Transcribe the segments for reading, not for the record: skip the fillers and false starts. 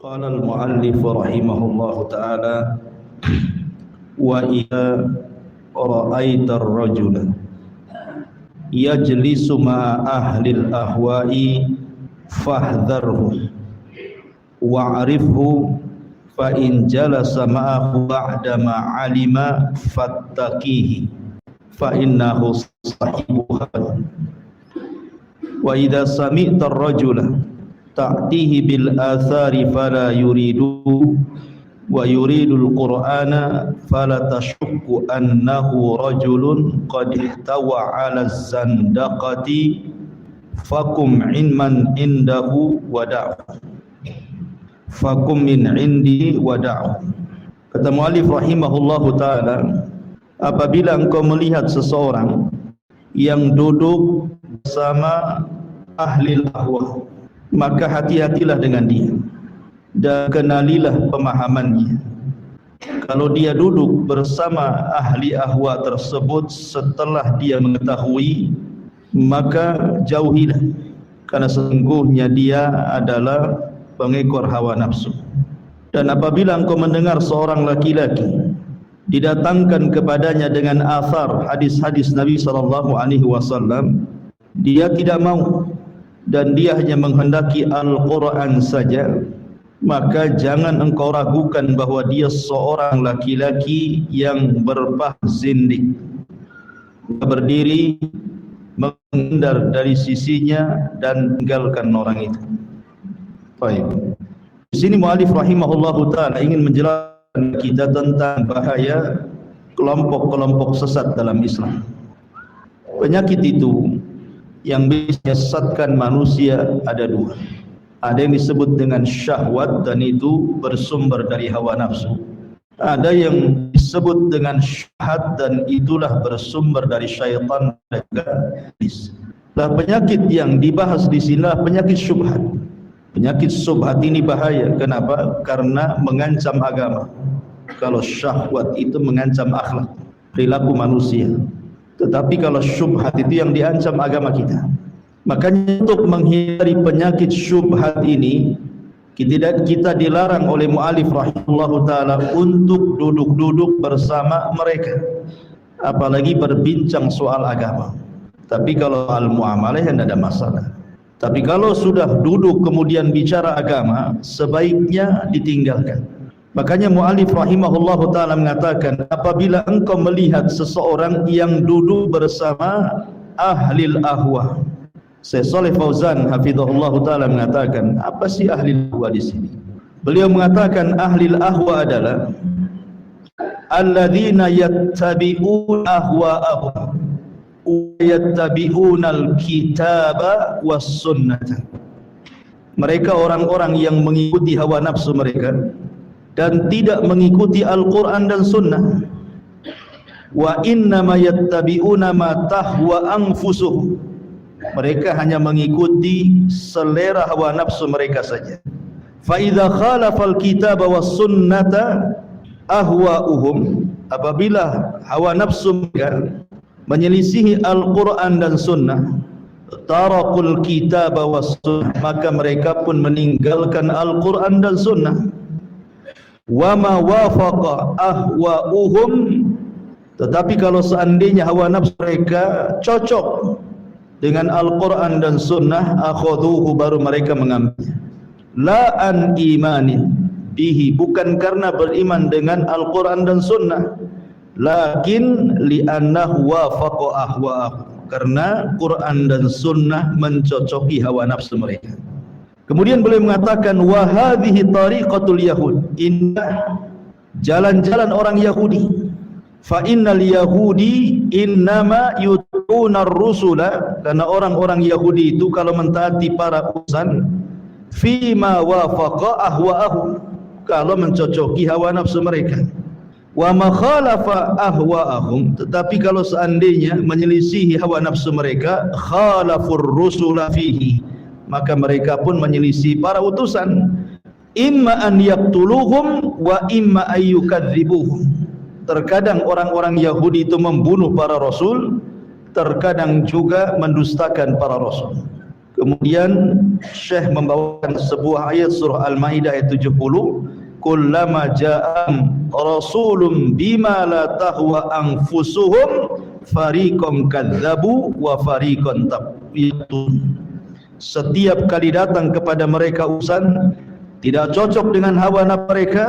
قال المؤلف رحمه الله تعالى: وإذا رأيت الرجل يجلس مع أهل الأهواء فاحذره واعرفه فإن جلس معه بعدما علم فاتقيه فإنه صاحبها. وإذا سمعت الرجل تأتيه بالآثار فلا يريده ويريد القرآن فلا تشك أنه رجل قد احتوى على الزندقة فقم من عنده ودعه min indi wada'u. Kata muallif rahimahullahu ta'ala, apabila engkau melihat seseorang yang duduk bersama ahli ahwa, maka hati-hatilah dengan dia dan kenalilah pemahamannya. Kalau dia duduk bersama ahli ahwa tersebut setelah dia mengetahui, maka jauhilah, karena sesungguhnya dia adalah pengekor hawa nafsu. Dan apabila engkau mendengar seorang laki-laki didatangkan kepadanya dengan athar hadis-hadis Nabi SAW, dia tidak mau dan dia hanya menghendaki Al-Quran saja, maka jangan engkau ragukan bahwa dia seorang laki-laki yang berpah zindik. Berdiri menghindar dari sisinya dan tinggalkan orang itu. Baik. Di sini muallif rahimahullahu taala ingin menjelaskan kita tentang bahaya kelompok-kelompok sesat dalam Islam. Penyakit itu yang bisa sesatkan manusia ada dua. Ada yang disebut dengan syahwat dan itu bersumber dari hawa nafsu. Ada yang disebut dengan syubhat dan itulah bersumber dari syaitan dan iblis. Nah, penyakit yang dibahas di sini adalah penyakit syubhat. Penyakit syubhat ini bahaya. Kenapa? Karena mengancam agama. Kalau syahwat itu mengancam akhlak, perilaku manusia. Tetapi kalau syubhat itu yang diancam agama kita. Makanya untuk menghindari penyakit syubhat ini, kita dilarang oleh mu'alif rahimahullahu ta'ala untuk duduk-duduk bersama mereka, apalagi berbincang soal agama. Tapi kalau al-mu'amalah tidak ada masalah. Tapi kalau sudah duduk kemudian bicara agama, sebaiknya ditinggalkan. Makanya mu'alif rahimahullahu ta'ala mengatakan, apabila engkau melihat seseorang yang duduk bersama ahlil ahwa. Syekh Shalih Fauzan hafizahullahu ta'ala mengatakan, apa sih ahlil ahwa di sini? Beliau mengatakan ahlil ahwa adalah alladzina yattabi'un ahwa'ahum yattabi'unal kitaba was sunnata. Mereka orang-orang yang mengikuti hawa nafsu mereka dan tidak mengikuti Al-Quran dan sunnah. Wa innama yattabi'una ma tahwa anfusuhum. Mereka hanya mengikuti selera hawa nafsu mereka saja. Fa idza khalafal kitaba was sunnata ahwa'uhum, apabila hawa nafsu mereka menyelisihi Al-Quran dan sunnah, tarakul kitab was sunnah, maka mereka pun meninggalkan Al-Quran dan sunnah. Wa ma wafaqa ahwa'uhum, tetapi kalau seandainya hawa nafsu mereka cocok dengan Al-Quran dan sunnah, akhadhuhu, baru mereka mengambilnya. La an imanin bihi, bukan karena beriman dengan Al-Quran dan sunnah, lakin li'annahu wafaqa ahwa'ahum, karena Quran dan sunnah mencocoki hawa nafsu mereka. Kemudian beliau mengatakan, wa hadhihi tariqatul yahud, inna jalan-jalan orang Yahudi. Fa innal yahudi innama yutuna ar-rusula, karena orang-orang Yahudi itu kalau mentaati para utusan, fima wafaqa ahwa'ahum, kalau mencocoki hawa nafsu mereka. Wa ma khalafa ahwa'ahum, tetapi kalau seandainya menyelisihi hawa nafsu mereka, khalafur rusula fihi, maka mereka pun menyelisih para utusan. Imma an yaqtuluhum wa imma ayyukadzibuhum. Terkadang orang-orang Yahudi itu membunuh para rasul, terkadang juga mendustakan para rasul. Kemudian Syekh membawakan sebuah ayat surah Al-Maidah ayat 70, kullama ja'am rasulun bima la tahwa anfusuhum fariqan kadzabu wa fariqan taqiyatun. Setiap kali datang kepada mereka utusan tidak cocok dengan hawa nafsu mereka,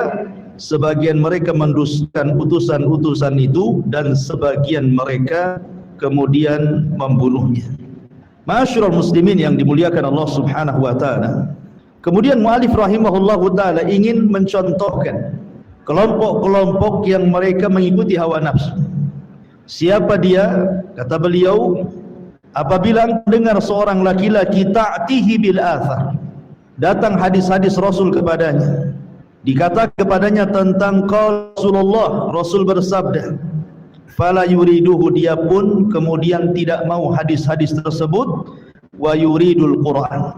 sebagian mereka mendustakan utusan-utusan itu dan sebagian mereka kemudian membunuhnya. Ma'asyiral muslimin yang dimuliakan Allah Subhanahu wa taala. Kemudian muallif rahimahullahu taala ingin mencontohkan kelompok-kelompok yang mereka mengikuti hawa nafsu. Siapa dia? Kata beliau, apabila dengar seorang laki-laki ta'tihi bil athar, datang hadis-hadis Rasul kepadanya, dikatakan kepadanya tentang Rasulullah, Rasul bersabda, fala yuriduhu, dia pun kemudian tidak mau hadis-hadis tersebut, wa yuridul Quran,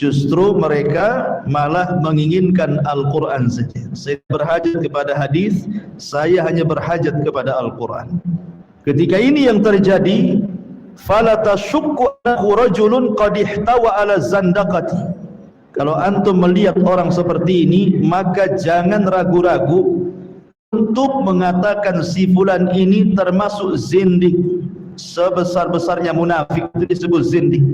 justru mereka malah menginginkan Al-Quran saja. Saya berhajat kepada hadis, saya hanya berhajat kepada Al-Quran. Ketika ini yang terjadi, fala tashukku annahu rajulun qad ihtawa ala zandaqati. Kalau antum melihat orang seperti ini, maka jangan ragu-ragu untuk mengatakan si fulan ini termasuk zindik. Sebesar-besarnya munafik itu disebut zindik.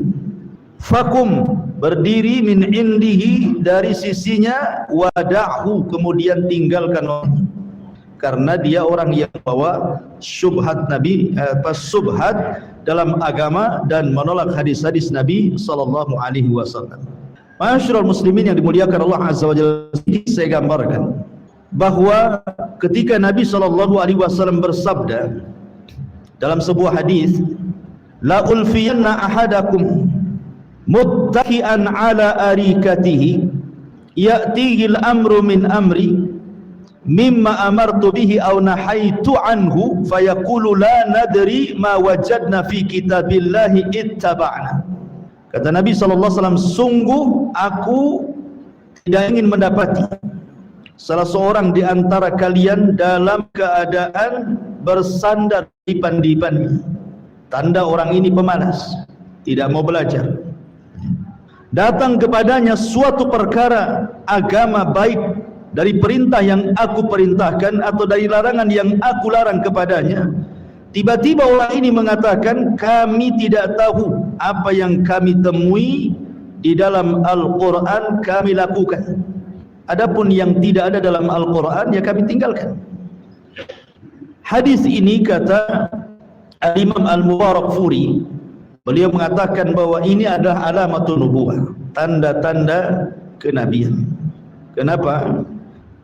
Fakum, berdiri min indihi, dari sisinya, wada'hu, kemudian tinggalkan orang, karena dia orang yang bawa syubhat Nabi, subhat dalam agama dan menolak hadis-hadis Nabi sallallahu alaihi wasallam. Ma'asyiral muslimin yang dimuliakan Allah azza wa jalla, saya gambarkan bahwa ketika Nabi sallallahu alaihi wasallam bersabda dalam sebuah hadis, la ulfiyanna ahadakum muttaqian ala arikatihi ya'tihi al-amru min amri mimma amartu bihi aw nahaitu anhu fayaqulu la nadri ma wajadna fi kitabillahi ittaba'na. Kata Nabi SAW, sungguh aku tidak ingin mendapati salah seorang di antara kalian dalam keadaan bersandar dipan-dipan, tanda orang ini pemalas, tidak mau belajar. Datang kepadanya suatu perkara agama baik dari perintah yang aku perintahkan atau dari larangan yang aku larang kepadanya, tiba-tiba orang ini mengatakan, kami tidak tahu apa yang kami temui di dalam Al-Quran kami lakukan, adapun yang tidak ada dalam Al-Quran ya kami tinggalkan. Hadis ini kata Imam Al-Mubarakfuri, beliau mengatakan bahwa ini adalah alamatun nubuwah, tanda-tanda kenabian. Kenapa?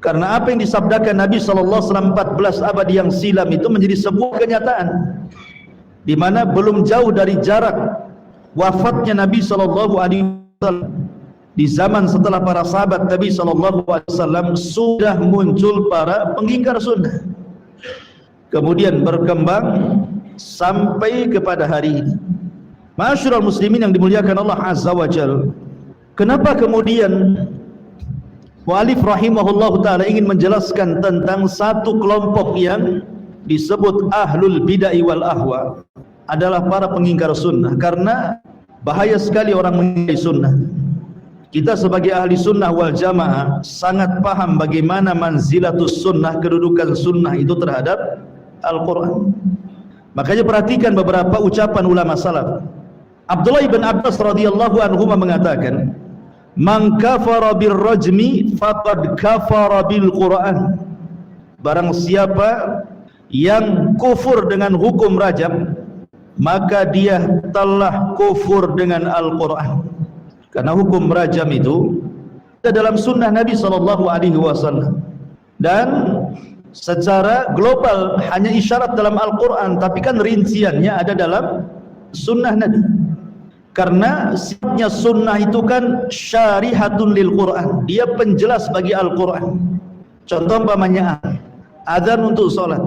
Karena apa yang disabdakan Nabi SAW 14 abad yang silam itu menjadi sebuah kenyataan, di mana belum jauh dari jarak wafatnya Nabi SAW. Di zaman setelah para sahabat Nabi SAW sudah muncul para pengingkar sunnah, kemudian berkembang sampai kepada hari ini. Ma'asyiral muslimin yang dimuliakan Allah azza wa jalla, kenapa kemudian mu'alif rahimahullah ta'ala ingin menjelaskan tentang satu kelompok yang disebut ahlul bid'ah wal ahwa, adalah para pengingkar sunnah? Karena bahaya sekali orang mengingkari sunnah. Kita sebagai ahli sunnah wal jamaah sangat paham bagaimana manzilatus sunnah, kedudukan sunnah itu terhadap Al-Quran. Makanya perhatikan beberapa ucapan ulama salaf. Abdullah ibn Abbas radhiyallahu anhu mengatakan, man kafara bir rajmi faqad kafara bil Quran. Barang siapa yang kufur dengan hukum rajam, maka dia telah kufur dengan Al-Quran. Karena hukum rajam itu ada dalam sunnah Nabi SAW, dan secara global hanya isyarat dalam Al-Quran, tapi kan rinciannya ada dalam sunnah Nabi. Karena sifatnya sunnah itu kan syarihatun lil Quran, dia penjelas bagi Al-Quran. Contoh umpamanya azan untuk sholat.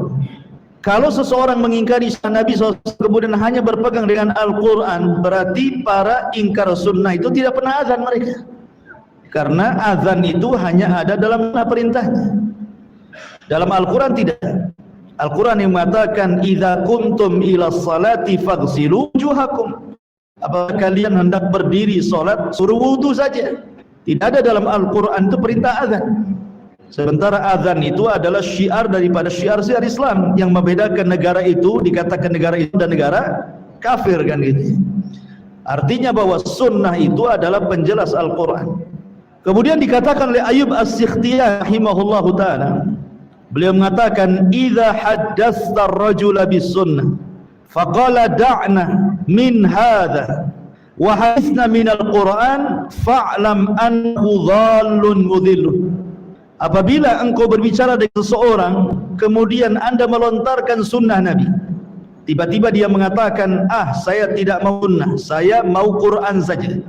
Kalau seseorang mengingkari sunnah Nabi SAW kemudian hanya berpegang dengan Al-Quran, berarti para ingkar sunnah itu tidak pernah azan mereka. Karena azan itu hanya ada dalam perintahnya. Dalam Al-Quran tidak. Al-Quran yang mengatakan idza kuntum ila salati faghsilu wujuhakum. Apakah kalian hendak berdiri solat, suruh wudu saja. Tidak ada dalam Al-Quran itu perintah azan. Sementara azan itu adalah syiar daripada syiar-syiar Islam yang membedakan negara itu, dikatakan negara itu dan negara kafir kan gitu. Artinya bahwa sunnah itu adalah penjelas Al-Quran. Kemudian dikatakan oleh Ayyub As-Sikhtiyani rahimahullahu ta'ala, beliau mengatakan, idza haddatsa ar-rajula bis-sunnah faqala da'na min hadha wa hadithna min al-Quran fa'lam annahu dhallun mudhillun. Apabila engkau berbicara dengan seseorang kemudian anda melontarkan sunnah Nabi, tiba-tiba dia mengatakan, saya tidak mau sunnah, saya mau Quran saja,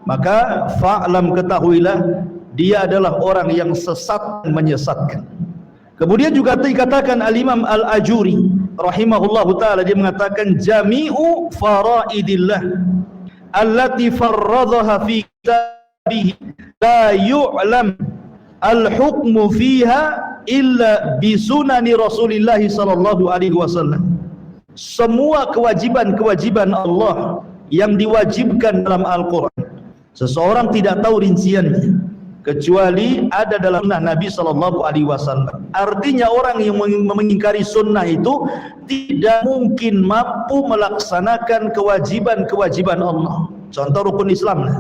maka fa'lam, ketahuilah dia adalah orang yang sesat dan menyesatkan. Kemudian juga dikatakan Al-Imam Al-Ajuri rahimahullahu ta'ala, dia mengatakan, jami'u faraidillah allati farradhaha fi kitabihi la yu'lam al-hukmu fiha illa bisunani Rasulillah sallallahu alaihi wasallam. Semua kewajiban-kewajiban Allah yang diwajibkan dalam Al-Quran, seseorang tidak tahu rinciannya kecuali ada dalam sunnah Nabi sallallahu alaihi wasallam. Artinya orang yang mengingkari sunnah itu tidak mungkin mampu melaksanakan kewajiban-kewajiban Allah. Contoh rukun Islam lah.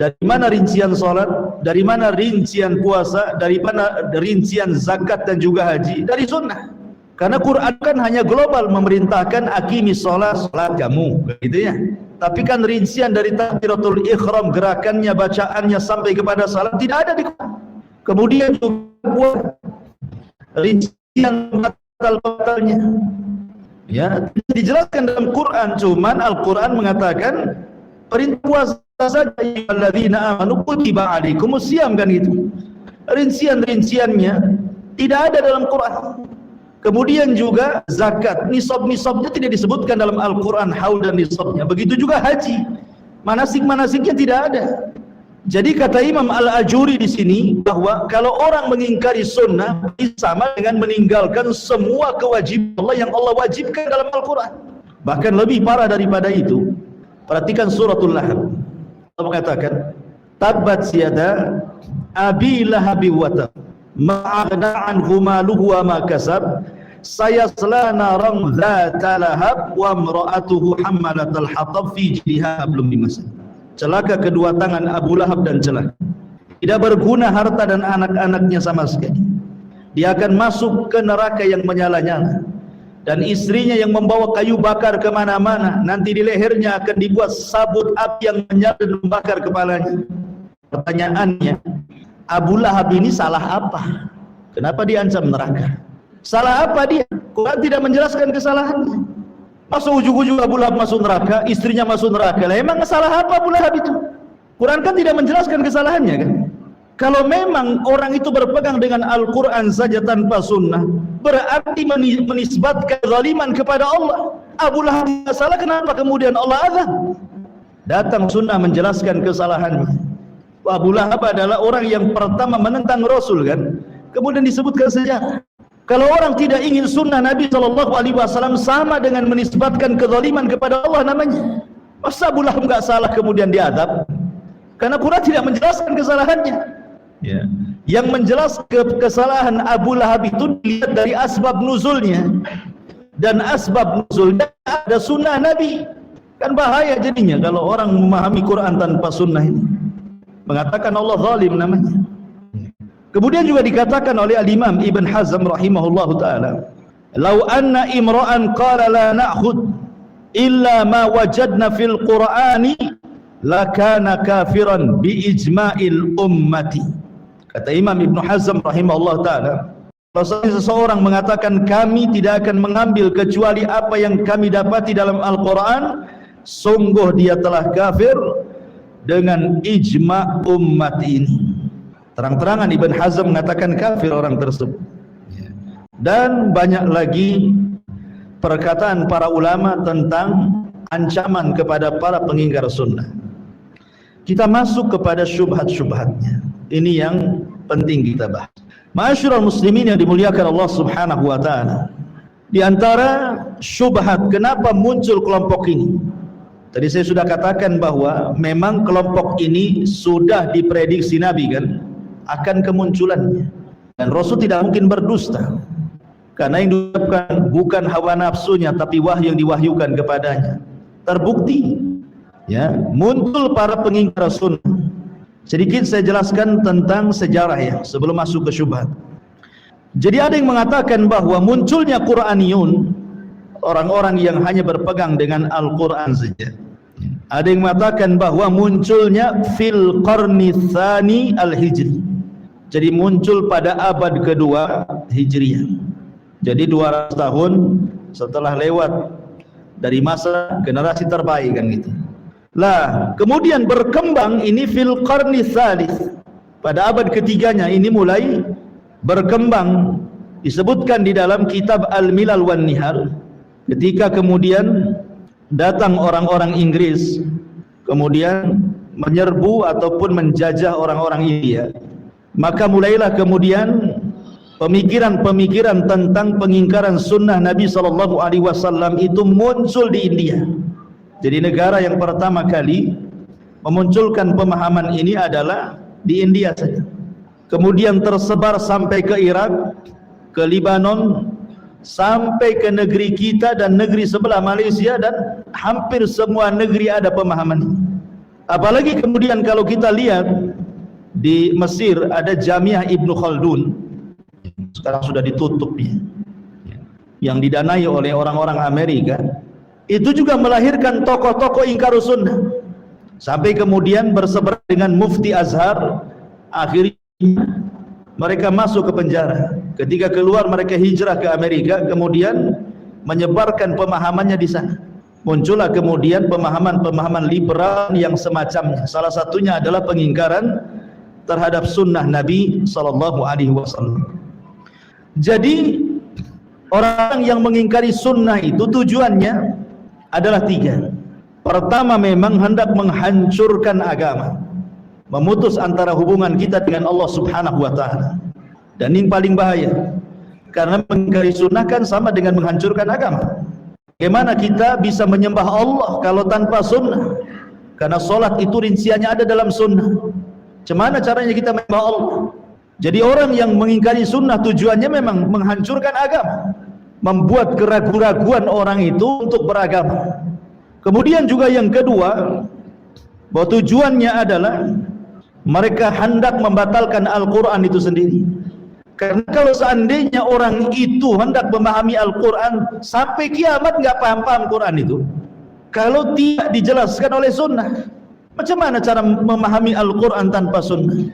Dari mana rincian salat, dari mana rincian puasa, dari mana rincian zakat dan juga haji? Dari sunnah. Karena Quran kan hanya global, memerintahkan aqimis salat, salat kamu, gitu ya. Tapi kan rincian dari takbiratul ihram, gerakannya, bacaannya sampai kepada salat tidak ada di Quran. Kemudian juga rincian batal-batalnya, ya, dijelaskan dalam Quran. Cuman Al-Quran mengatakan perintah puasa saja, alladzina amanu kutiba alaikumus syiyam, kan itu. Rincian-rinciannya tidak ada dalam Quran. Kemudian juga zakat, nisab-nisabnya tidak disebutkan dalam Al-Quran, haul dan nisabnya. Begitu juga haji, manasik-manasiknya tidak ada. Jadi kata Imam Al-Ajuri di sini bahwa kalau orang mengingkari sunnah sama dengan meninggalkan semua kewajiban Allah yang Allah wajibkan dalam Al-Quran. Bahkan lebih parah daripada itu, perhatikan suratul Lahab. Allah mengatakan, tabbat siyada abi lahabi wa tab ma'aghna anhu maluhu wa ma kasab sayasla naran dzata lahab wa imra'atuhu hammalatal hatab fi jidha hablum min masad. Celaka kedua tangan Abu Lahab dan celaka. Tidak berguna harta dan anak-anaknya sama sekali. Dia akan masuk ke neraka yang menyala-nyala. Dan istrinya yang membawa kayu bakar kemana-mana, nanti di lehernya akan dibuat sabut api yang menyala dan membakar kepalanya. Pertanyaannya, Abu Lahab ini salah apa? Kenapa diancam neraka? Salah apa dia? Quran tidak menjelaskan kesalahannya. Masa ujung-ujung Abu Lahab masuk neraka, istrinya masuk neraka. Lah emang salah apa Abu Lahab itu? Quran kan tidak menjelaskan kesalahannya kan? Kalau memang orang itu berpegang dengan Al-Quran saja tanpa sunnah, berarti menisbatkan zaliman kepada Allah. Abu Lahab tidak salah, kenapa kemudian Allah azab? Datang sunnah menjelaskan kesalahannya. Abu Lahab adalah orang yang pertama menentang Rasul kan? Kemudian disebutkan sejarah. Kalau orang tidak ingin sunnah Nabi SAW sama dengan menisbatkan kezaliman kepada Allah namanya. Masa Abu Lahab enggak salah kemudian diadab? Karena Quran tidak menjelaskan kesalahannya. Ya. Yang menjelaskan kesalahan Abu Lahab itu dilihat dari asbab nuzulnya. Dan asbab nuzulnya ada sunnah Nabi. Kan bahaya jadinya kalau orang memahami Quran tanpa sunnah ini. Mengatakan Allah zalim namanya. Kemudian juga dikatakan oleh Al-Imam Ibn Hazm rahimahullahu ta'ala, "Lau anna imra'an qala la na'khud illa ma wajadna fil Qur'ani lakana kafiran bi ijma'il ummati." Kata Imam Ibn Hazm rahimahullahu ta'ala, kalau seseorang mengatakan kami tidak akan mengambil kecuali apa yang kami dapati dalam Al-Quran, sungguh dia telah kafir dengan ijma' umat ini. Terang-terangan Ibn Hazm mengatakan kafir orang tersebut. Dan banyak lagi perkataan para ulama tentang ancaman kepada para pengingkar sunnah. Kita masuk kepada syubhat-syubhatnya. Ini yang penting kita bahas. Ma'asyiral muslimin yang dimuliakan Allah Subhanahu wa taala. Di antara syubhat kenapa muncul kelompok ini? Tadi saya sudah katakan bahwa memang kelompok ini sudah diprediksi Nabi kan akan kemunculannya, dan Rasul tidak mungkin berdusta karena yang diucapkan bukan hawa nafsunya tapi wahyu yang diwahyukan kepadanya. Terbukti ya, muncul para pengingkar sunnah. Sedikit saya jelaskan tentang sejarah ya sebelum masuk ke syubhat. Jadi ada yang mengatakan bahwa munculnya Qur'aniyun, orang-orang yang hanya berpegang dengan Al-Quran saja. Ada yang mengatakan bahwa munculnya fil qarni tsani al-hijri. Jadi muncul pada abad kedua Hijriah. Jadi 200 tahun setelah lewat dari masa generasi terbaik kan gitu. Lah, kemudian berkembang ini fil qarni tsalits. Pada abad ketiganya ini mulai berkembang, disebutkan di dalam kitab Al-Milal wan Nihar, ketika kemudian datang orang-orang Inggris kemudian menyerbu ataupun menjajah orang-orang India, maka mulailah kemudian pemikiran-pemikiran tentang pengingkaran sunnah Nabi SAW itu muncul di India. Jadi negara yang pertama kali memunculkan pemahaman ini adalah di India saja. Kemudian tersebar sampai ke Irak, ke Libanon, sampai ke negeri kita dan negeri sebelah Malaysia, dan hampir semua negeri ada pemahaman ini. Apalagi kemudian kalau kita lihat di Mesir ada Jamiah Ibnu Khaldun, sekarang sudah ditutup dia, yang didanai oleh orang-orang Amerika. Itu juga melahirkan tokoh-tokoh ingkar sunnah, sampai kemudian berseberangan dengan Mufti Azhar. Akhirnya mereka masuk ke penjara. Ketika keluar mereka hijrah ke Amerika, kemudian menyebarkan pemahamannya di sana. Muncullah kemudian pemahaman-pemahaman liberal yang semacamnya. Salah satunya adalah pengingkaran terhadap sunnah Nabi SAW. Jadi orang yang mengingkari sunnah itu tujuannya adalah 3. Pertama, memang hendak menghancurkan agama, memutus antara hubungan kita dengan Allah Subhanahu wa taala. Dan yang paling bahaya, karena mengingkari sunnah kan sama dengan menghancurkan agama. Bagaimana kita bisa menyembah Allah kalau tanpa sunnah? Karena solat itu rinciannya ada dalam sunnah. Bagaimana caranya kita menyembah Allah? Jadi orang yang mengingkari sunnah tujuannya memang menghancurkan agama, membuat keraguan-raguan orang itu untuk beragama. Kemudian juga yang kedua, bahwa tujuannya adalah mereka hendak membatalkan Al-Quran itu sendiri. Karena kalau seandainya orang itu hendak memahami Al-Quran sampai kiamat nggak paham-paham Quran itu, kalau tidak dijelaskan oleh sunnah, macam mana cara memahami Al-Quran tanpa sunnah?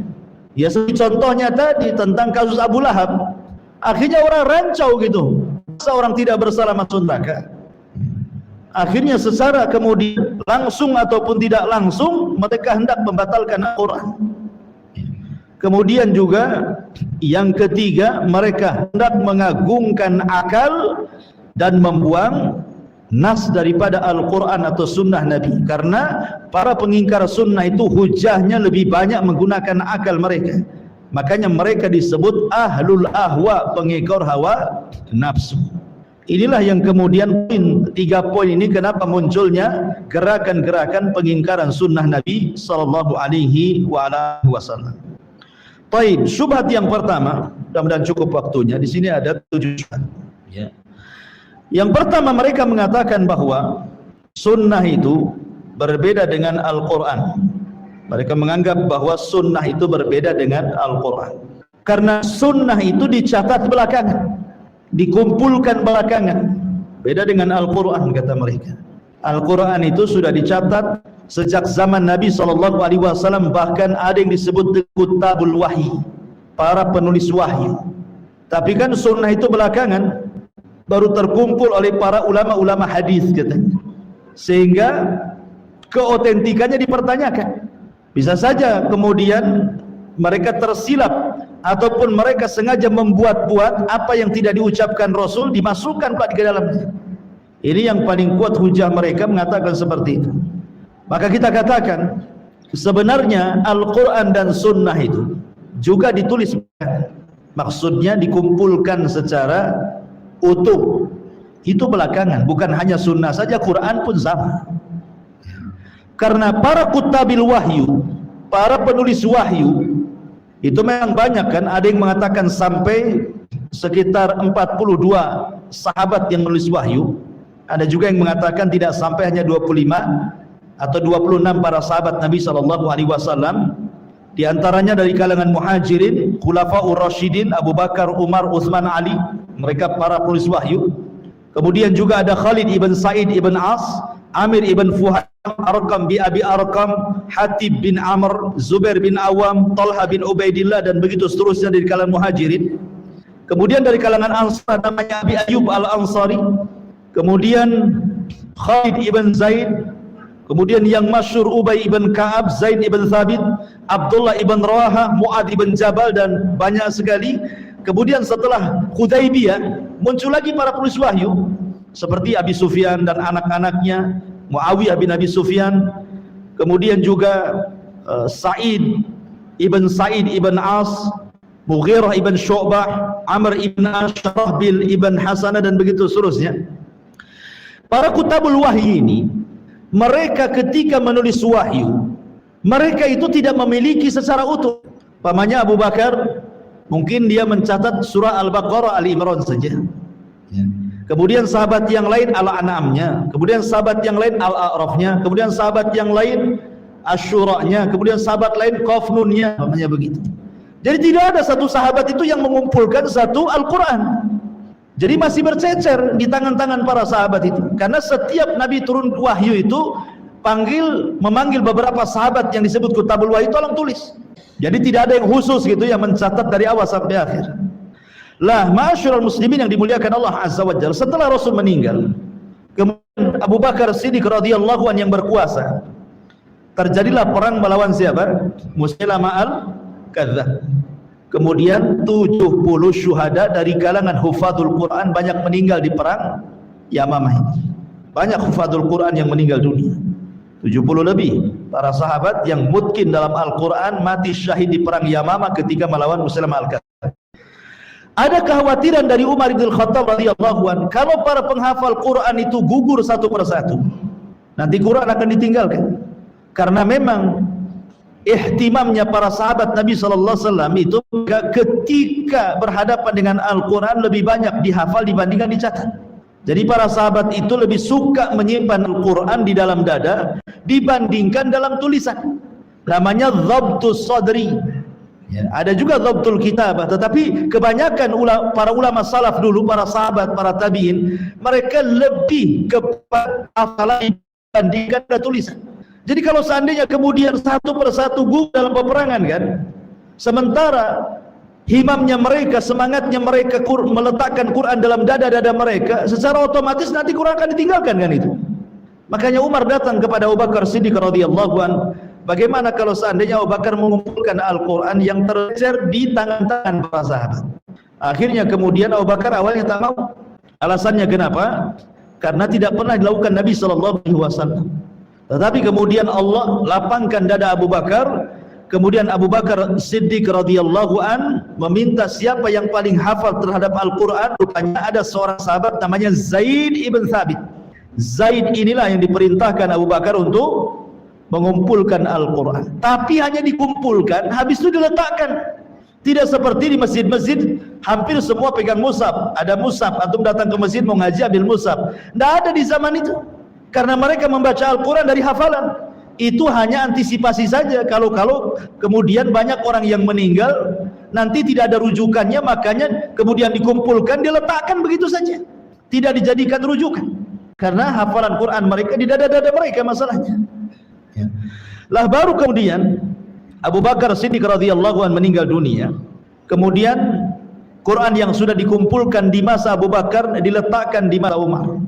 Ya seperti contohnya tadi tentang kasus Abu Lahab. Akhirnya orang rancau gitu, masa orang tidak bersalah masuk neraka? Akhirnya secara kemudian langsung ataupun tidak langsung mereka hendak membatalkan Al-Quran. Kemudian juga yang ketiga, mereka hendak mengagungkan akal dan membuang nas daripada Al-Quran atau sunnah Nabi. Karena para pengingkar sunnah itu hujahnya lebih banyak menggunakan akal mereka. Makanya mereka disebut ahlul ahwa, pengekor hawa nafsu. Inilah yang kemudian 3 poin ini kenapa munculnya gerakan-gerakan pengingkaran sunnah Nabi SAW. Baik, syubhat yang pertama, mudah-mudahan cukup waktunya. Di sini ada 7 syubhat. Ya. Yang pertama, mereka mengatakan bahwa sunnah itu berbeda dengan Al-Quran. Mereka menganggap bahwa sunnah itu berbeda dengan Al-Quran. Karena sunnah itu dicatat belakangan, dikumpulkan belakangan. Beda dengan Al-Quran, kata mereka. Al-Quran itu sudah dicatat sejak zaman Nabi SAW, bahkan ada yang disebut kutabul wahyi, para penulis wahyu. Tapi kan sunnah itu belakangan, baru terkumpul oleh para ulama-ulama hadis katanya. Sehingga keotentikannya dipertanyakan. Bisa saja kemudian mereka tersilap ataupun mereka sengaja membuat-buat apa yang tidak diucapkan Rasul, dimasukkan ke dalamnya. Ini yang paling kuat hujah mereka mengatakan seperti itu. Maka kita katakan sebenarnya Al-Quran dan Sunnah itu juga ditulis, maksudnya dikumpulkan secara utuh. Itu belakangan, bukan hanya Sunnah saja, Quran pun sama. Karena para kutabil wahyu, para penulis wahyu itu memang banyak kan, ada yang mengatakan sampai sekitar 42 sahabat yang menulis wahyu. Ada juga yang mengatakan tidak sampai, hanya 25 atau 26 para sahabat Nabi SAW. Di antaranya dari kalangan muhajirin, khulafaur rasyidin, Abu Bakar, Umar, Utsman, Ali, mereka para penulis wahyu. Kemudian juga ada Khalid ibn Sa'id ibn As, Amir ibn Fuhaim, Arqam bin Abi Arqam, Hatib bin Amr, Zubair bin Awam, Talha bin Ubaidillah, dan begitu seterusnya dari kalangan muhajirin. Kemudian dari kalangan Ansar namanya Abi Ayyub al-Ansari. Kemudian Khalid ibn Zaid. Kemudian yang masyhur Ubay ibn Ka'ab, Zaid ibn Thabit, Abdullah ibn Rawaha, Mu'ad ibn Jabal, dan banyak sekali. Kemudian setelah Hudaybiyah muncul lagi para penulis wahyu seperti Abi Sufyan dan anak-anaknya, Muawiyah bin Abi Sufyan. Kemudian juga Sa'id ibn As, Mughirah ibn Syu'bah, Amr ibn Ashrahbil ibn Hasanah, dan begitu seterusnya. Para kutabul wahyi ini, mereka ketika menulis wahyu, mereka itu tidak memiliki secara utuh. Pamannya Abu Bakar, mungkin dia mencatat surah Al-Baqarah, Ali Imran saja. Kemudian sahabat yang lain Al-An'amnya, kemudian sahabat yang lain Al-A'rafnya, kemudian sahabat yang lain Asy-Syura'nya, kemudian sahabat lain Qaf Nunnya, namanya begitu. Jadi tidak ada satu sahabat itu yang mengumpulkan satu Al-Quran. Jadi masih bercecer di tangan-tangan para sahabat itu. Karena setiap Nabi turun wahyu itu memanggil beberapa sahabat yang disebut kutabul wahyu, tolong tulis. Jadi tidak ada yang khusus gitu yang mencatat dari awal sampai akhir. Lah, ma'asyiral muslimin yang dimuliakan Allah Azza wa Jalla, setelah Rasul meninggal, kemudian Abu Bakar Siddiq radhiyallahu anhu yang berkuasa, terjadilah perang melawan siapa? Musailamah al-Kadzdzab. Kemudian 70 syuhada dari kalangan hufadzul Quran banyak meninggal di perang Yamamah ini. Banyak hufadzul Quran yang meninggal dunia, 70 lebih para sahabat yang mutqin dalam Al-Quran mati syahid di perang Yamamah ketika melawan Musailamah al-Kadzdzab. Ada kekhawatiran dari Umar bin Khattab radhiyallahu anhu, kalau para penghafal Quran itu gugur satu persatu, nanti Quran akan ditinggalkan. Karena memang ihtimamnya para sahabat Nabi sallallahu alaihi wasallam itu ketika berhadapan dengan Al-Quran lebih banyak dihafal dibandingkan dicatat. Jadi para sahabat itu lebih suka menyimpan Al-Quran di dalam dada dibandingkan dalam tulisan. Namanya dhabtus sadri. Ya, ada juga dhabtul kitabah, tetapi kebanyakan para ulama salaf dulu, para sahabat, para tabi'in, mereka lebih kepada hafalan dibandingkan ada tulisan. Jadi kalau seandainya kemudian satu persatu gugur dalam peperangan kan, sementara himamnya mereka, semangatnya mereka meletakkan Quran dalam dada-dada mereka, secara otomatis nanti Quran akan ditinggalkan kan itu. Makanya Umar datang kepada Abu Bakar Siddiq radhiyallahu anhu, bagaimana kalau seandainya Abu Bakar mengumpulkan Al-Quran yang tercecer di tangan-tangan para sahabat. Akhirnya kemudian Abu Bakar awalnya tak mau. Alasannya kenapa? Karena tidak pernah dilakukan Nabi SAW. Tetapi kemudian Allah lapangkan dada Abu Bakar. Kemudian Abu Bakar Siddiq radhiyallahu an meminta siapa yang paling hafal terhadap Al-Quran. Rupanya ada seorang sahabat namanya Zaid ibn Thabit. Zaid inilah yang diperintahkan Abu Bakar untuk mengumpulkan Al-Quran. Tapi hanya dikumpulkan, habis itu diletakkan. Tidak seperti di masjid-masjid hampir semua pegang mushaf. Ada mushaf, antum datang ke masjid mau ngaji ambil mushaf. Tidak ada di zaman itu. Karena mereka membaca Al-Quran dari hafalan. Itu hanya antisipasi saja. Kalau kemudian banyak orang yang meninggal, nanti tidak ada rujukannya, makanya kemudian dikumpulkan, diletakkan begitu saja. Tidak dijadikan rujukan. Karena hafalan Quran mereka di dada-dada mereka masalahnya. Ya. Lah baru kemudian Abu Bakar Siddiq radhiyallahu anhu meninggal dunia. Kemudian Quran yang sudah dikumpulkan di masa Abu Bakar diletakkan di masa Umar.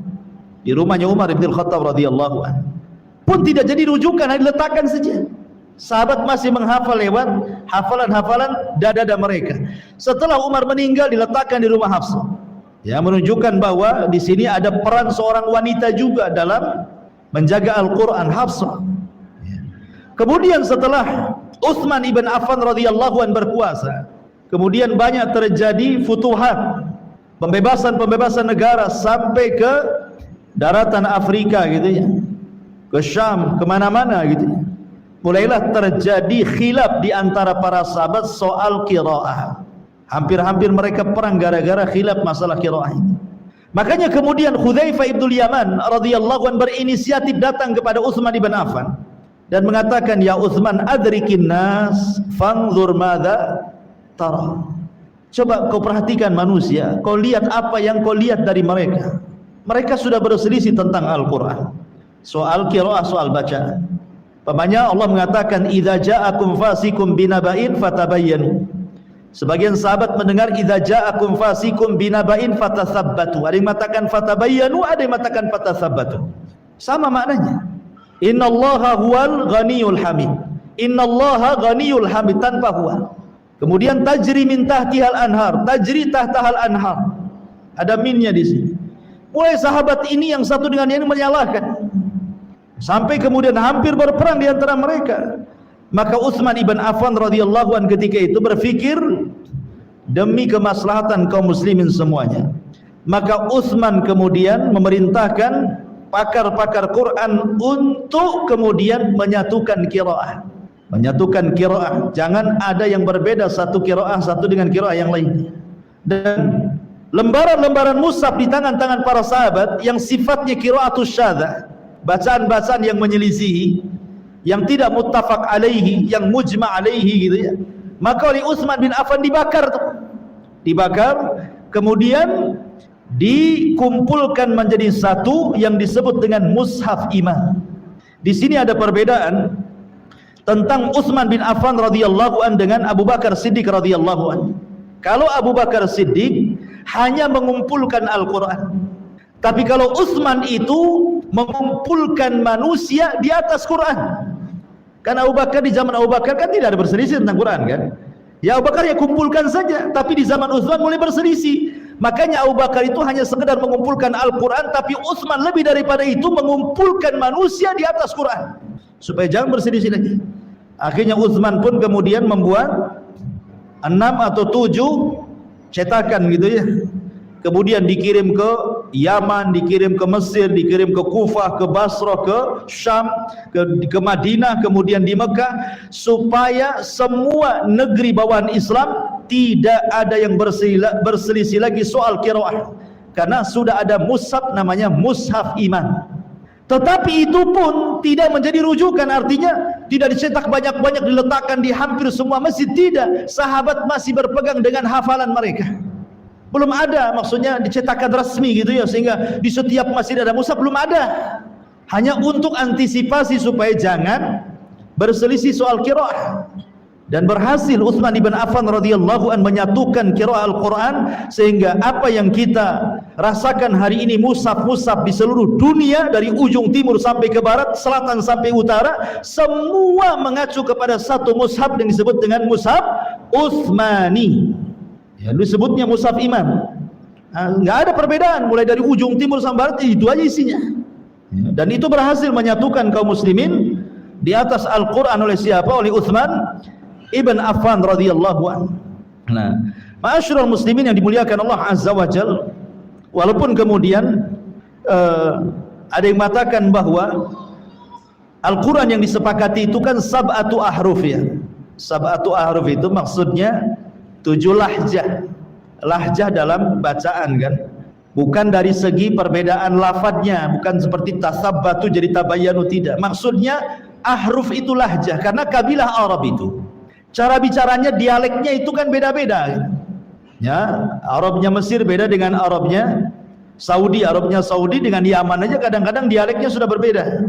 Di rumahnya Umar bin Khattab radhiyallahu anhu. Pun tidak jadi rujukan, hanya diletakkan saja. Sahabat masih menghafal lewat hafalan-hafalan dada-dada mereka. Setelah Umar meninggal diletakkan di rumah Hafsah. Ya, menunjukkan bahwa di sini ada peran seorang wanita juga dalam menjaga Al-Quran, Hafsah. Ya. Kemudian setelah Utsman ibn Affan radhiyallahu anhu berkuasa, kemudian banyak terjadi futuhat, pembebasan negara sampai ke daratan Afrika gitu ya. ke Syam, kemana-mana gitu. Mulailah terjadi khilaf di antara para sahabat soal qiraah. Hampir-hampir mereka perang gara-gara khilaf masalah qiraah ini. Makanya kemudian Hudzaifah ibn Yaman radhiyallahu anhu berinisiatif datang kepada Utsman ibn Affan dan mengatakan, ya Utsman, adrikin nas fanzur madza tara. Coba kau perhatikan manusia, kau lihat apa yang kau lihat dari mereka. Mereka sudah berselisih tentang Al-Quran, soal qiraah, soal bacaan. Pamannya Allah mengatakan, idza ja'akum fasikum binaba'in fatabayyanu. Sebagian sahabat mendengar idza ja'akum fasikum binaba'in fatatsabbatu. Ada yang mengatakan fatabayyanu, ada yang mengatakan fatatsabbatu. Sama maknanya. Innallaha huwal ghaniyul hamid. Innallaha ghaniyul hamid tanpa huwa. Kemudian tajri min tahtihal anhar, tajri tahtahal anhar. Ada minnya di sini. Mulai sahabat ini yang satu dengan yang menyalahkan. Sampai kemudian hampir berperang di antara mereka. Maka Utsman ibn Affan radhiyallahu anhu ketika itu berfikir, demi kemaslahatan kaum muslimin semuanya, maka Utsman kemudian memerintahkan pakar-pakar Quran untuk kemudian menyatukan qiraah. Menyatukan qiraah, jangan ada yang berbeda satu qiraah satu dengan qiraah yang lainnya. Dan lembaran-lembaran mushaf di tangan-tangan para sahabat yang sifatnya qiraatus syadzah, bacaan-bacaan yang menyelisihi, yang tidak muttafaq alaihi, yang mujma' alaihi gitu ya, maka oleh Utsman bin Affan dibakar tuh. Dibakar, kemudian dikumpulkan menjadi satu yang disebut dengan mushaf iman. Di sini ada perbedaan tentang Utsman bin Affan radhiyallahu an dengan Abu Bakar Siddiq radhiyallahu an. Kalau Abu Bakar Siddiq hanya mengumpulkan Al-Quran, tapi kalau Utsman itu mengumpulkan manusia di atas Quran. Karena Abu Bakar, di zaman Abu Bakar kan tidak ada berselisih tentang Quran kan. Ya Abu Bakar ya kumpulkan saja, tapi di zaman Utsman mulai berselisih. Makanya Abu Bakar itu hanya sekedar mengumpulkan Al-Quran, tapi Utsman lebih daripada itu mengumpulkan manusia di atas Quran, supaya jangan berselisih lagi. Akhirnya Utsman pun kemudian membuat 6 atau 7 cetakan gitu ya. Kemudian dikirim ke Yaman, dikirim ke Mesir, dikirim ke Kufah, ke Basrah, ke Syam, ke Madinah, kemudian di Mekah, supaya semua negeri bawahan Islam tidak ada yang berselisih lagi soal qiraah, karena sudah ada mushaf namanya mushaf iman. Tetapi itu pun tidak menjadi rujukan, artinya tidak dicetak banyak-banyak diletakkan di hampir semua masjid, tidak. Sahabat masih berpegang dengan hafalan mereka. Belum ada, maksudnya dicetakan resmi gitu ya, sehingga di setiap masjid ada mushaf, belum ada. Hanya untuk antisipasi supaya jangan berselisih soal qiraah. Dan berhasil Utsman ibn Affan radhiyallahu an menyatukan qiraah Al-Quran, sehingga apa yang kita rasakan hari ini mushaf-mushaf di seluruh dunia, dari ujung timur sampai ke barat, selatan sampai utara, semua mengacu kepada satu mushaf yang disebut dengan mushaf Utsmani. Ya, disebutnya mushaf iman. Nggak ada perbedaan, mulai dari ujung timur sampai barat itu aja isinya. Dan itu berhasil menyatukan kaum muslimin di atas Al-Quran oleh siapa? Oleh Utsman ibn Affan radhiyallahu anhu. Nah, ma'asyiral muslimin yang dimuliakan Allah azza wa jalla, walaupun kemudian ada yang mengatakan bahwa Al-Quran yang disepakati itu kan sab'atu ahruf ya. Sab'atu ahruf itu maksudnya 7 lahjah. Lahjah dalam bacaan kan, bukan dari segi perbedaan lafadznya, bukan seperti tasabbatu jadi tabayyanu, tidak. Maksudnya ahruf itu lahjah, karena kabilah Arab itu cara bicaranya, dialeknya itu kan beda-beda ya. Arabnya Mesir beda dengan Arabnya Saudi, Arabnya Saudi dengan Yaman aja kadang-kadang dialeknya sudah berbeda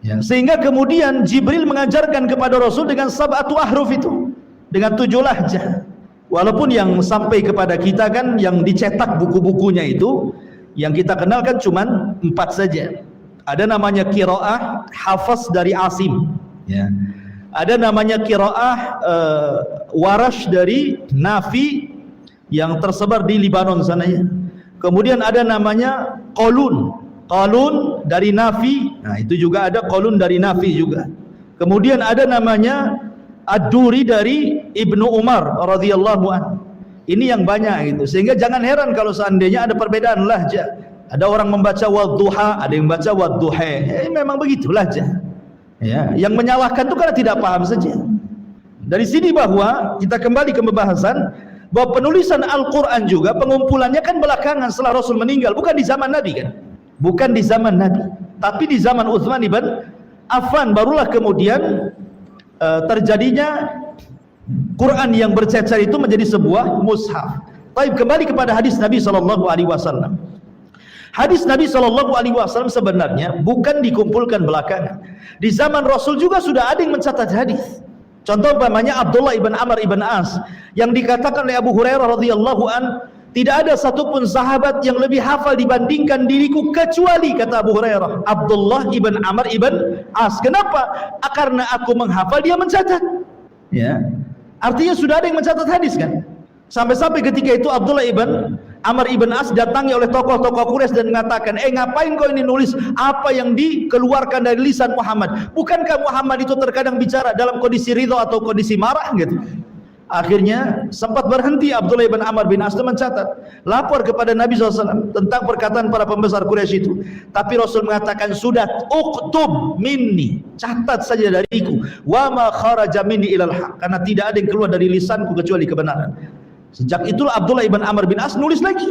ya. Sehingga kemudian Jibril mengajarkan kepada Rasul dengan sab'atu ahruf itu, dengan 7 lahjah. Walaupun yang sampai kepada kita kan, yang dicetak buku-bukunya itu, yang kita kenal kan cuman 4 saja. Ada namanya qiraah hafaz dari Asim ya. Ada namanya qiraah Warash dari Nafi yang tersebar di Libanon sana ya. Kemudian ada namanya Qalun dari Nafi. Nah, itu juga ada Qalun dari Nafi juga. Kemudian ada namanya Ad-Duri dari Ibnu Umar radhiyallahu anhu. Ini yang banyak gitu. Sehingga jangan heran kalau seandainya ada perbedaan lahjah. Ada orang membaca wadduha, ada yang membaca wadduha. Memang begitulah aja. Ya, yang menyalahkan itu karena tidak paham saja. Dari sini bahwa kita kembali ke pembahasan bahwa penulisan Al-Quran juga pengumpulannya kan belakangan setelah Rasul meninggal, bukan di zaman Nabi kan? Bukan di zaman Nabi, tapi di zaman Utsman ibn Affan barulah kemudian terjadinya Quran yang bercecer itu menjadi sebuah mushaf. Baik, kembali kepada hadis Nabi SAW. Hadis Nabi SAW sebenarnya bukan dikumpulkan belakangan. Di zaman Rasul juga sudah ada yang mencatat hadis. Contoh umpamanya Abdullah ibn Amr ibn As yang dikatakan oleh Abu Hurairah radhiyallahu an, tidak ada satupun sahabat yang lebih hafal dibandingkan diriku kecuali, kata Abu Hurairah, Abdullah ibn Amr ibn As. Kenapa? Karena aku menghafal, dia mencatat. Ya, artinya sudah ada yang mencatat hadis kan? Sampai-sampai ketika itu Abdullah ibn Amr ibn As datangi oleh tokoh-tokoh Quraisy dan mengatakan, ngapain kau ini nulis apa yang dikeluarkan dari lisan Muhammad? Bukankah Muhammad itu terkadang bicara dalam kondisi ridho atau kondisi marah gitu? Akhirnya sempat berhenti Abdullah ibn Amr bin As mencatat, lapor kepada Nabi SAW tentang perkataan para pembesar Quraisy itu. Tapi Rasul mengatakan, sudah, uktub minni, catat saja dariku, wa ma kharaja minni ilal haq, karena tidak ada yang keluar dari lisanku kecuali kebenaran. Sejak itulah Abdullah ibn Amr bin As nulis lagi.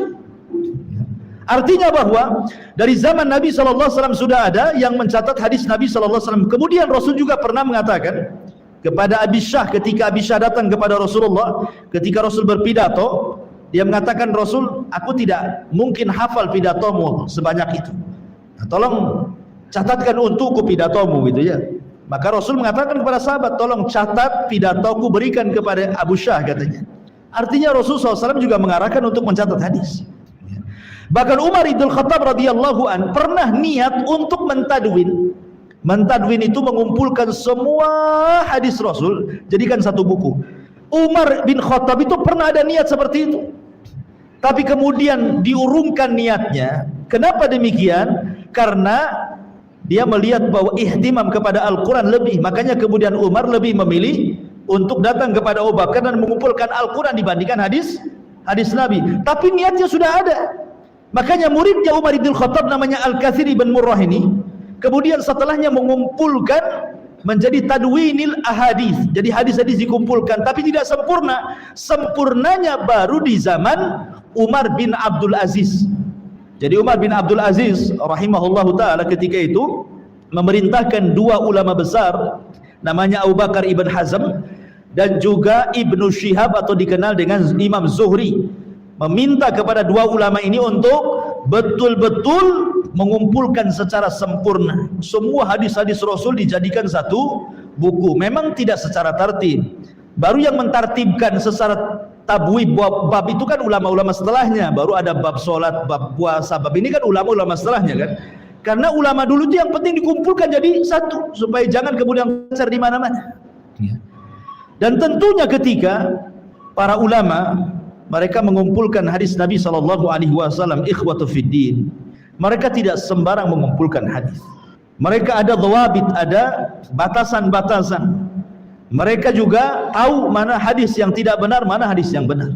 Artinya bahwa dari zaman Nabi SAW sudah ada yang mencatat hadis Nabi SAW. Kemudian Rasul juga pernah mengatakan kepada Abi Syah, ketika Abi Syah datang kepada Rasulullah, ketika Rasul berpidato, dia mengatakan, Rasul, aku tidak mungkin hafal pidatomu sebanyak itu. Nah, tolong catatkan untukku pidatomu gitu ya. Maka Rasul mengatakan kepada sahabat, tolong catat pidatoku, berikan kepada Abu Syah, katanya. Artinya Rasulullah SAW juga mengarahkan untuk mencatat hadis. Bahkan Umar ibn Khattab radhiyallahu an pernah niat untuk mentadwin. Mentadwin itu mengumpulkan semua hadis Rasul, jadikan satu buku. Umar bin Khattab itu pernah ada niat seperti itu. Tapi kemudian diurungkan niatnya. Kenapa demikian? Karena dia melihat bahwa ihtimam kepada Al-Quran lebih. Makanya kemudian Umar lebih memilih untuk datang kepada Abu Bakar dan mengumpulkan Al-Quran dibandingkan hadis Nabi. Tapi niatnya sudah ada. Makanya muridnya Umar ibn Khattab namanya Al-Kathir ibn Murrah ini, kemudian setelahnya mengumpulkan menjadi tadwinil ahadis. Jadi hadis-hadis dikumpulkan, tapi tidak sempurna. Sempurnanya baru di zaman Umar bin Abdul Aziz. Jadi Umar bin Abdul Aziz rahimahullahu ta'ala ketika itu memerintahkan dua ulama besar, namanya Abu Bakar ibn Hazm dan juga Ibnu Syihab atau dikenal dengan Imam Zuhri, meminta kepada dua ulama ini untuk betul-betul mengumpulkan secara sempurna semua hadis-hadis Rasul dijadikan satu buku. Memang tidak secara tertib. Baru yang mentartibkan secara tabwib bab itu kan ulama-ulama setelahnya. Baru ada bab sholat, bab puasa, bab ini kan ulama-ulama setelahnya kan. Karena ulama dulu itu yang penting dikumpulkan jadi satu, supaya jangan kemudian tercecer di mana-mana. Dan tentunya ketika para ulama mereka mengumpulkan hadis Nabi SAW, ikhwatu fiddin, mereka tidak sembarang mengumpulkan hadis. Mereka ada dhawabit, ada batasan-batasan. Mereka juga tahu mana hadis yang tidak benar, mana hadis yang benar.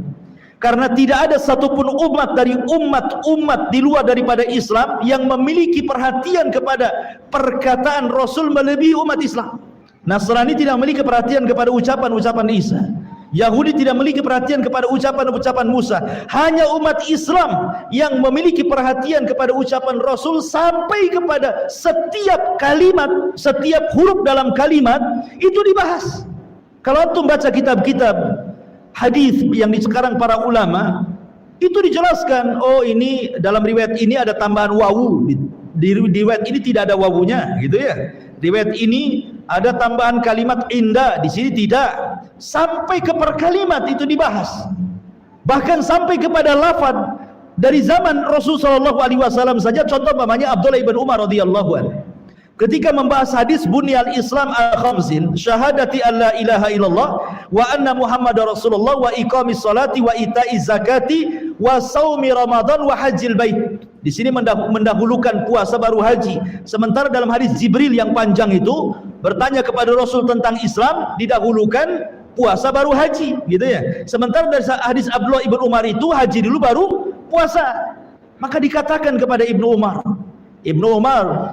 Karena tidak ada satupun umat dari umat-umat di luar daripada Islam yang memiliki perhatian kepada perkataan Rasul melebihi umat Islam. Nasrani tidak memiliki perhatian kepada ucapan-ucapan Isa. Yahudi tidak memiliki perhatian kepada ucapan-ucapan Musa. Hanya umat Islam yang memiliki perhatian kepada ucapan Rasul sampai kepada setiap kalimat, setiap huruf dalam kalimat itu dibahas. Kalau antum baca kitab-kitab hadis yang sekarang para ulama itu dijelaskan, oh ini dalam riwayat ini ada tambahan wawu, di riwayat ini tidak ada wawunya, gitu ya. Riwayat ini ada tambahan kalimat indah, di sini tidak. Sampai ke per kalimat itu dibahas. Bahkan sampai kepada lafaz dari zaman Rasulullah SAW saja. Contoh namanya Abdullah ibn Umar radhiyallahu anhu. Ketika membahas hadis bunyal Islam al-khamsin, syahadati an la ilaha illallah wa anna Muhammadar Rasulullah wa iqamis salati wa ita'iz zakati wa saumi Ramadan wa hajjil bait. Di sini mendahulukan puasa baru haji. Sementara dalam hadis Jibril yang panjang itu bertanya kepada Rasul tentang Islam, didahulukan puasa baru haji, gitu ya. Sementara dari hadis Abdullah ibn Umar itu haji dulu baru puasa. Maka dikatakan kepada Ibnu Umar,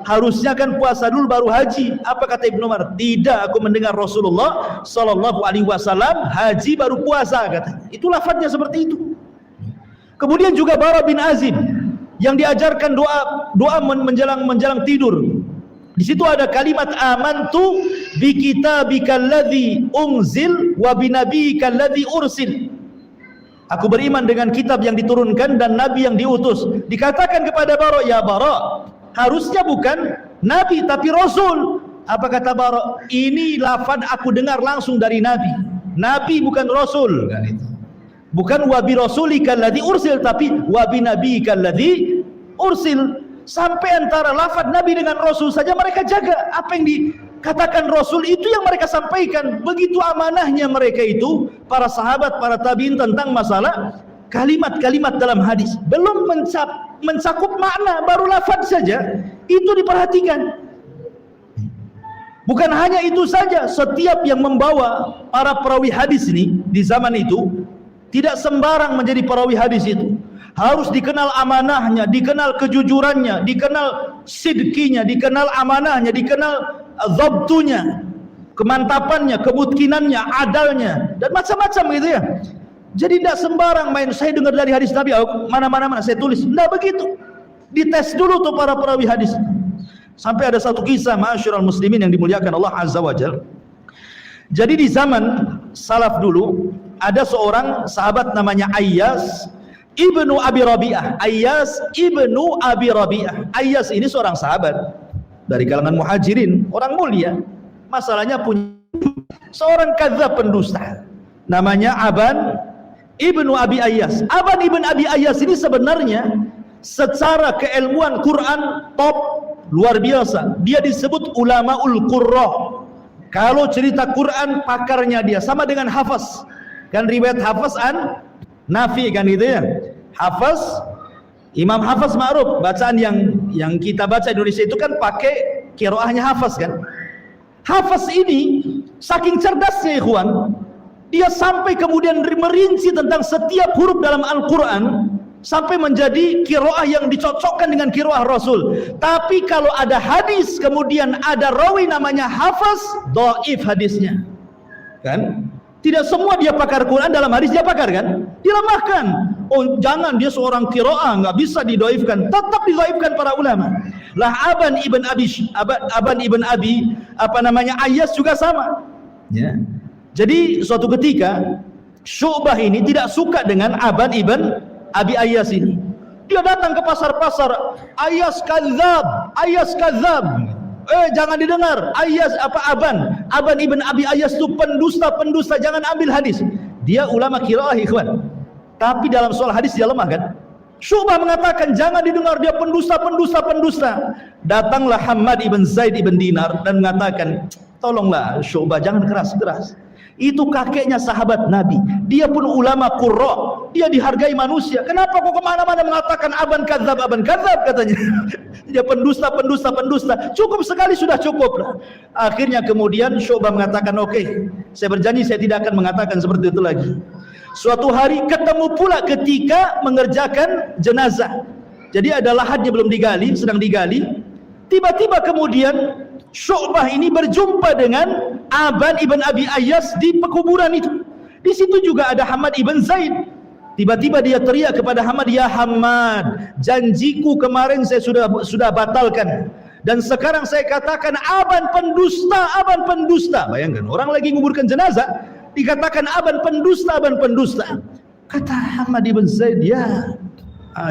harusnya kan puasa dulu baru haji. Apa kata Ibnu Umar? Tidak, aku mendengar Rasulullah sallallahu alaihi wasallam haji baru puasa, kata. Itu lafadznya seperti itu. Kemudian juga Bara bin Azib yang diajarkan doa menjelang tidur. Di situ ada kalimat amantu bi kitabikal ladzi unzil wa bi nabiyyikal ladzi ursil. Aku beriman dengan kitab yang diturunkan dan nabi yang diutus. Dikatakan kepada Bara, ya Bara, harusnya bukan nabi tapi rasul. Apa kata Bara? Ini lafaz aku dengar langsung dari nabi. Nabi bukan rasul, kan itu. Bukan wa bi rasulikal ladzi ursil, tapi wa bi nabiyyikal ladzi ursil. Sampai antara lafaz nabi dengan rasul saja mereka jaga. Apa yang dikatakan rasul itu yang mereka sampaikan. Begitu amanahnya mereka itu, para sahabat, para tabi'in, tentang masalah kalimat-kalimat dalam hadis. Belum mencakup makna, baru lafaz saja. Itu diperhatikan. Bukan hanya itu saja, setiap yang membawa para perawi hadis ini di zaman itu tidak sembarang menjadi perawi hadis itu. Harus dikenal amanahnya, dikenal kejujurannya, dikenal sidqinya, dikenal amanahnya, dikenal dhabtunya, kemantapannya, kemungkinannya, adalnya, dan macam-macam gitu ya. Jadi tidak sembarang main saya dengar dari hadis Nabi, mana saya tulis. Tidak begitu. Dites dulu tuh para perawi hadis. Sampai ada satu kisah, ma'asyiral muslimin yang dimuliakan Allah Azza wa Jalla. Jadi di zaman salaf dulu ada seorang sahabat namanya Ayyas Ibnu Abi Rabi'ah. Ayyas Ibnu Abi Rabi'ah. Ayyas ini seorang sahabat dari kalangan muhajirin, orang mulia. Masalahnya punya seorang kadzab, pendusta, namanya Aban Ibnu Abi Ayyas. Aban Ibn Abi Ayyas ini sebenarnya secara keilmuan Quran top, luar biasa. Dia disebut ulamaul qurra. Kalau cerita Quran pakarnya dia, sama dengan Hafaz. Kan riwayat Hafaz an Nafi kan gitu ya. Hafaz, Imam Hafaz ma'ruf, bacaan yang kita baca Indonesia itu kan pakai qiraahnya Hafaz kan. Hafaz ini saking cerdasnya ikhwan, dia sampai kemudian merinci tentang setiap huruf dalam Al-Qur'an sampai menjadi qiraah yang dicocokkan dengan qiraah Rasul. Tapi kalau ada hadis kemudian ada rawi namanya Hafaz, dhaif hadisnya. Kan? Tidak semua dia pakar Quran, dalam hadis dia pakar kan? Dilemahkan. Oh jangan, dia seorang qiraah, nggak bisa didoifkan. Tetap didoifkan para ulama. Lah Aban ibn Abi Ayyas juga sama. Ya. Jadi suatu ketika Syu'bah ini tidak suka dengan Aban ibn Abi Ayyas ini. Dia datang ke pasar-pasar, Ayyas kadzab. Jangan didengar. Aban ibn Abi Ayyas itu pendusta, jangan ambil hadis. Dia ulama qiraah ikhwan. Tapi dalam soal hadis dia lemah kan? Syu'bah mengatakan jangan didengar, dia pendusta. Datanglah Hammad ibn Zaid ibn Dinar dan mengatakan, tolonglah Syu'bah, jangan keras-keras. Itu kakeknya sahabat Nabi, dia pun ulama qurra, dia dihargai manusia. Kenapa kok kemana-mana mengatakan aban kadzab katanya. Dia pendusta. Cukup sekali, sudah cukup lah. Akhirnya kemudian Syu'bah mengatakan, oke, saya berjanji saya tidak akan mengatakan seperti itu lagi. Suatu hari ketemu pula ketika mengerjakan jenazah. Jadi ada lahatnya belum digali, sedang digali. Tiba-tiba kemudian Syu'bah ini berjumpa dengan Aban ibn Abi Ayyas di pekuburan itu. Di situ juga ada Hammad ibn Zaid. Tiba-tiba dia teriak kepada Hammad, ya Hammad, janjiku kemarin saya sudah batalkan, dan sekarang saya katakan Aban pendusta. Bayangkan, orang lagi menguburkan jenazah dikatakan Aban pendusta. Kata Hammad ibn Zaid, ya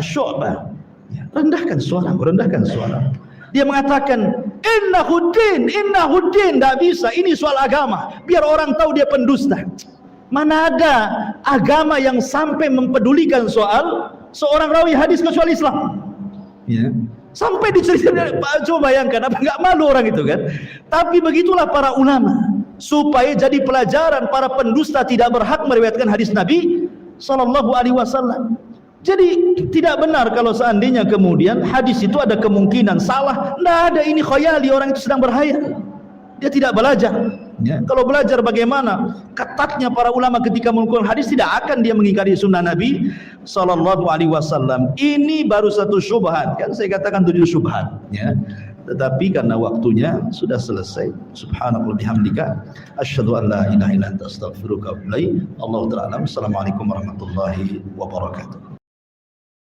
Syu'bah, rendahkan suara. Dia mengatakan innahuddin, tidak bisa, ini soal agama, biar orang tahu dia pendusta. Mana ada agama yang sampai mempedulikan soal seorang rawi hadis kecuali Islam. Ya. Sampai diceritakan, coba bayangkan, apa nggak malu orang itu kan? Tapi begitulah para ulama, supaya jadi pelajaran para pendusta tidak berhak meriwayatkan hadis Nabi sallallahu alaihi wasallam. Jadi tidak benar kalau seandainya kemudian hadis itu ada kemungkinan salah. Tidak ada, ini khayali, orang itu sedang berhayal. Dia tidak belajar. Ya, kalau belajar bagaimana ketatnya para ulama ketika mengumpulkan hadis, tidak akan dia mengingkari sunnah Nabi sallallahu alaihi wasallam. Ini baru satu syubhat, kan saya katakan 7 syubhat, ya. Tetapi karena waktunya sudah selesai. Subhanallah bihamdika asyhadu an la ilaha illa anta astaghfiruka wa atubu ilaik. Allahu ta'ala. Assalamualaikum warahmatullahi wabarakatuh.